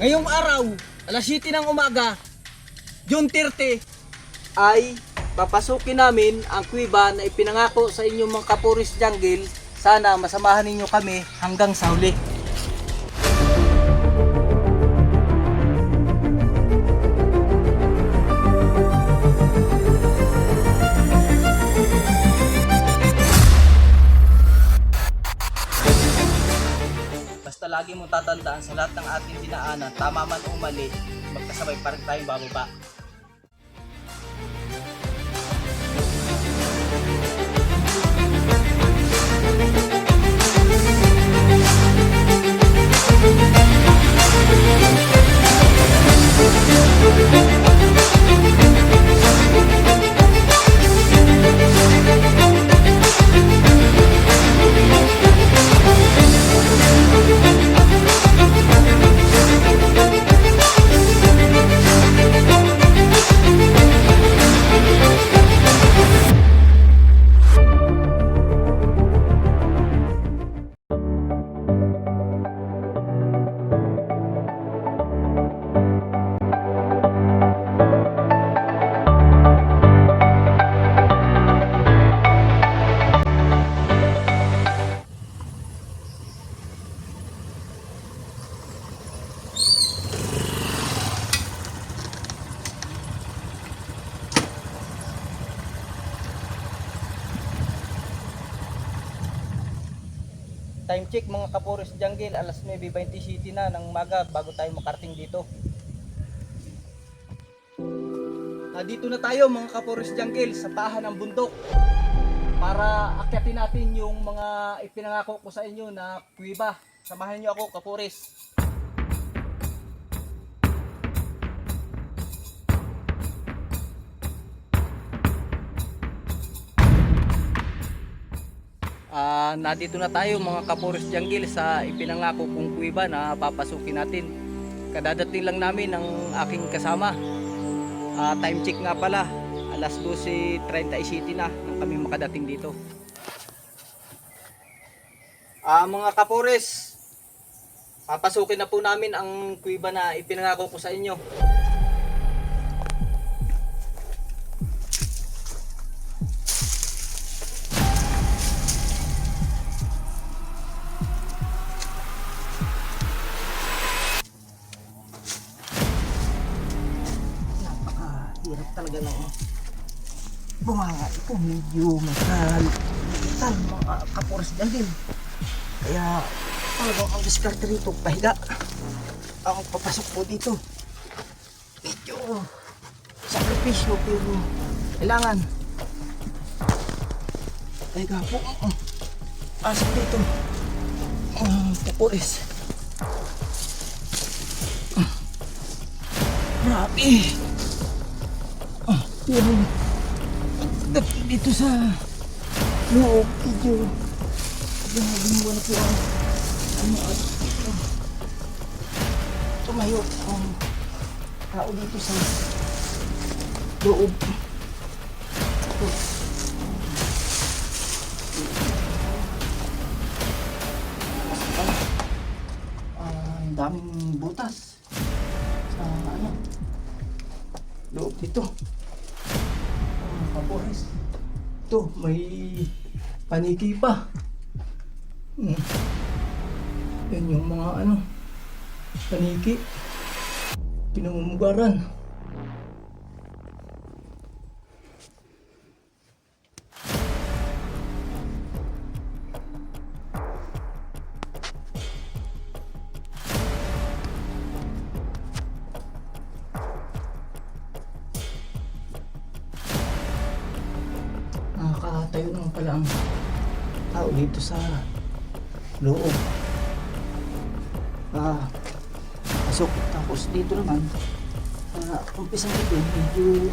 Ngayong araw, alas 7 ng umaga, June 30, ay papasukin namin ang kuweba na ipinangako sa inyong mga Kapuris Jungle. Sana masamahan ninyo kami hanggang sa huli. Basta lagi mong tatandaan sa lahat ng ating dinaanan, tama man o mali, magkasabay pa rin tayong bababa. Time check mga Kapuris Jungle, alas 9:27 na ng umaga bago tayo makarating dito. Dito na tayo mga Kapuris Jungle sa tahan ng bundok para akyatin natin yung mga ipinangako ko sa inyo na kuweba. Samahan niyo ako, Kapuris. Nandito na tayo mga Kapuris Jungle sa ipinangako kong kuweba na papasukin natin. Kadadating lang namin ng aking kasama. Time check nga pala, alas 12:37 na nang kami makadating dito. Mga Kapuris, papasukin na po namin ang kuweba na ipinangako ko sa inyo. Hirap talaga ng bumanga ito, medyo masal mga Kapuris Jungle, kaya talagang ang diskarte rito pahiga. Ang papasok po dito medyo sakripisyo pero kailangan pahiga po pasok dito Kapuris. Grabe yung dito sa loob, medyo ginawa na po ang at tumayo ang tao dito sa loob. Ang daming butas sa loob dito. Kapuris, ito may paniki pa. Yan yung mga paniki, pinamumugaran. Nakakatayo naman pala ang tao dito sa loob. Pasok. Tapos dito naman umpisa dito medyo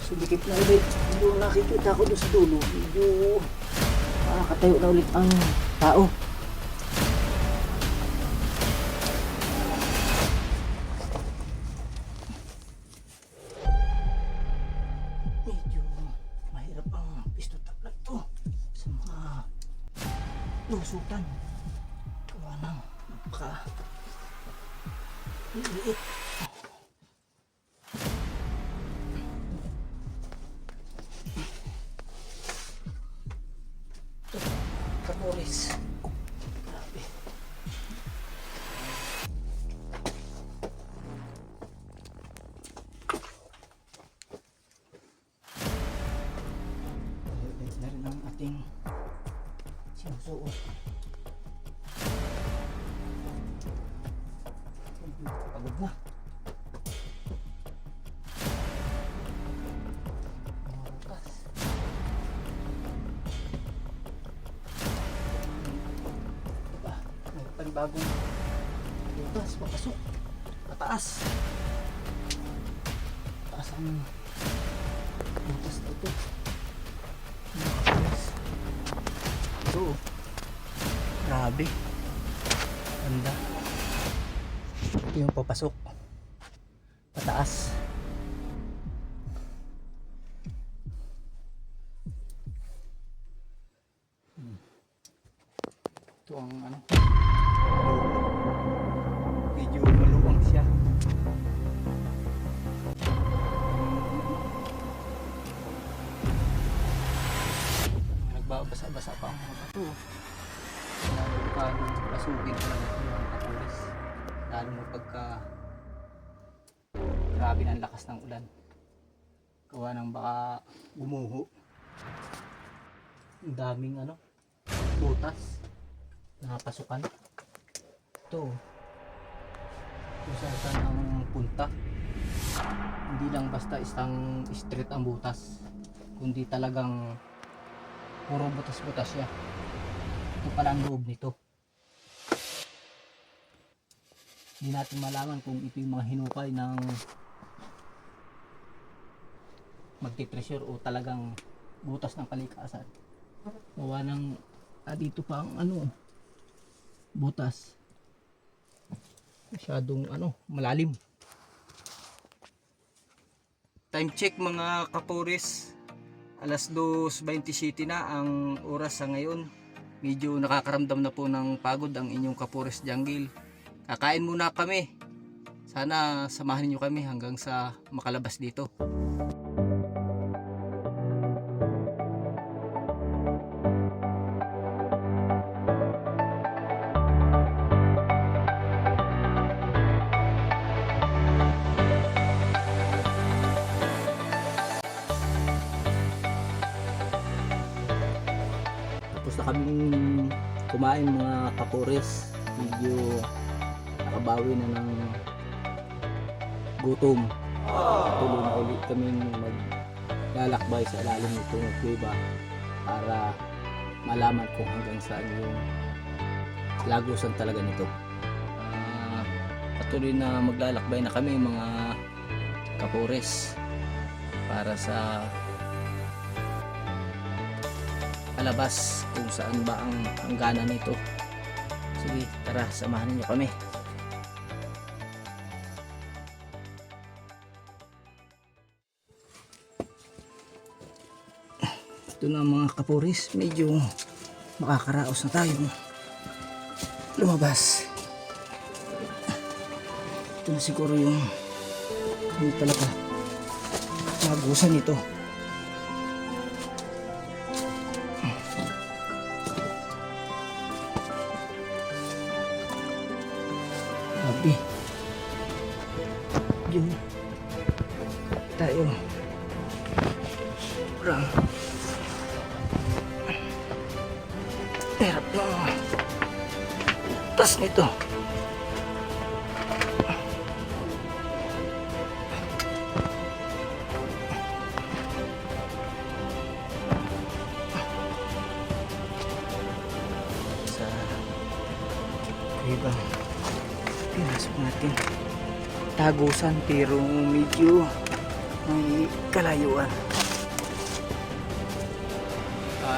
sumikip na ulit. Medyo nakikita ko doon sa dulo, medyo nakakatayo na ulit ang tao. Medyo mahirap ang pisto taplag to sa mga lusutan. Gawa ng Liit. Kaporis. Grabe. Liit na rin ang ating sinusuot. Pagod na. Bukas. Diba? May panibagong bukas. Papasok. Pataas. Pataas ang bukas na ito. Ito. Grabe. Ganda. Ito yung papasok. Pataas. Ito ang ano. Medyo maluwang siya. Nagbabasa-basa pa ang mga bato. Pasukin talaga ito yung kapulis. Lalo na pagka grabe ng lakas ng ulan. Gawa ng baka gumuho. Ang daming ano, butas na pasukan. Ito. Kung saan ang punta. Hindi lang basta isang street ang butas. Kundi talagang puro butas-butas siya. Ito pala ang loob nito. Hindi natin malaman kung ito yung mga hinukay ng magti-treasure o talagang butas ng kalikasan. Gawa ng dito pa ang ano, butas. Masyadong ano, malalim. Time check mga kaporis. Alas 2:27 na ang oras sa ngayon. Medyo nakakaramdam na po ng pagod ang inyong kaporis jungle. Kakain muna kami. Sana samahan niyo kami hanggang sa makalabas dito. Tapos na kaming kumain mga kaporis. Medyo nakabawi na ng gutom. Tuloy na ulit kaming maglalakbay sa ilalim nitong kuweba para malaman kung hanggang saan yung lagusan talaga nito. Patuloy na maglalakbay na kami mga kapores para sa palabas kung saan ba ang hangganan nito. Sige, tara, samahan niyo kami. Ito na mga kapuris, medyo makakaraos na tayo lumabas. Ito na siguro yung hindi talaga magusan nito. Grabe. Yun tayo. Kurang hirap na tas nito. Sa ibang pinasok natin tagusan pero medyo may kalayuan.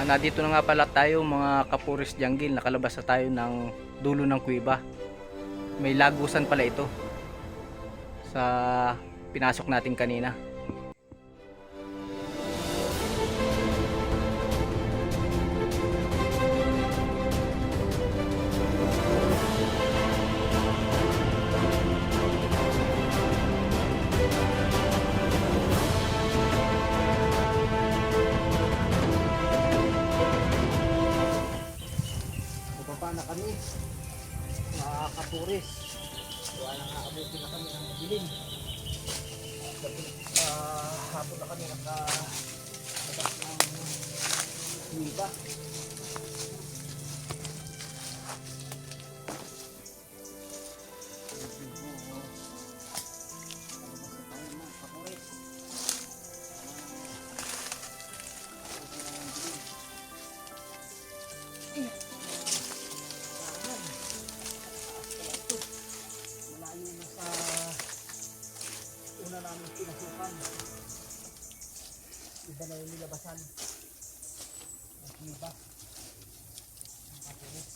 Nandito na nga pala tayo mga kapuris jungle. Nakalabas na tayo ng dulo ng kuweba. May lagusan pala ito sa pinasok natin kanina. Bababa na kami sa Kapures. Kaya lang aabutin na kami ng madilim. Hapon na kami nakababas ng Kuiba. Malayo na sa una namin pinasukan. Iba na yung nilabasan. Ang Kuiba. Ang Kapures.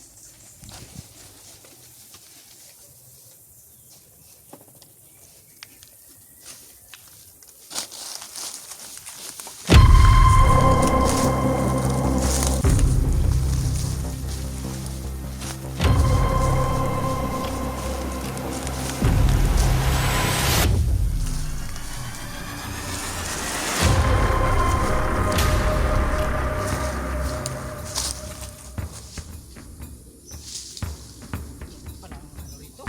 Parang ano rito?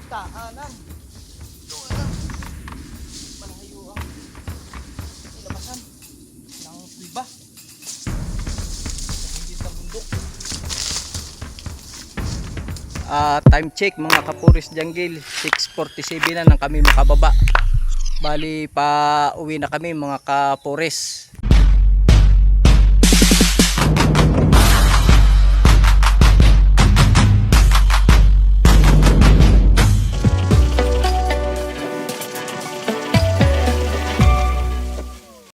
Taanan. Doon lang. Malayo ang nilabasan ng Kuiba. Sa gilid ng bundok. Time check mga Kapures Jungle, 6:47 na nang kami makababa. Bali pa uwi na kami mga Kapures.